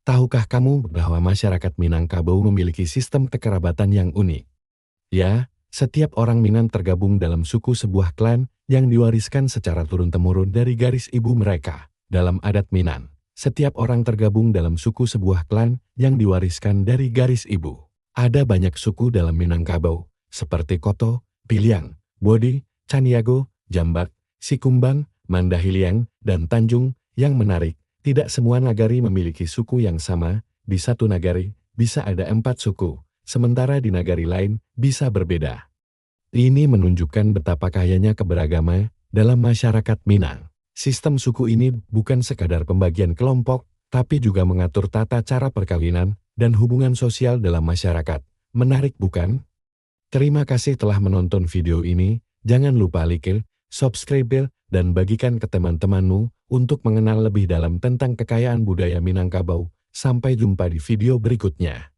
Tahukah kamu bahwa masyarakat Minangkabau memiliki sistem kekerabatan yang unik? Ya, setiap orang Minang tergabung dalam suku sebuah klan yang diwariskan secara turun-temurun dari garis ibu mereka. Dalam adat Minang, setiap orang tergabung dalam suku sebuah klan yang diwariskan dari garis ibu. Ada banyak suku dalam Minangkabau, seperti Koto, Piliang, Bodi, Caniago, Jambak, Sikumbang, Mandahiliang, dan Tanjung. Yang menarik, tidak semua nagari memiliki suku yang sama. Di satu nagari, bisa ada 4 suku, sementara di nagari lain bisa berbeda. Ini menunjukkan betapa kayanya keberagaman dalam masyarakat Minang. Sistem suku ini bukan sekadar pembagian kelompok, tapi juga mengatur tata cara perkawinan dan hubungan sosial dalam masyarakat. Menarik bukan? Terima kasih telah menonton video ini. Jangan lupa like, subscribe, dan bagikan ke teman-temanmu untuk mengenal lebih dalam tentang kekayaan budaya Minangkabau. Sampai jumpa di video berikutnya.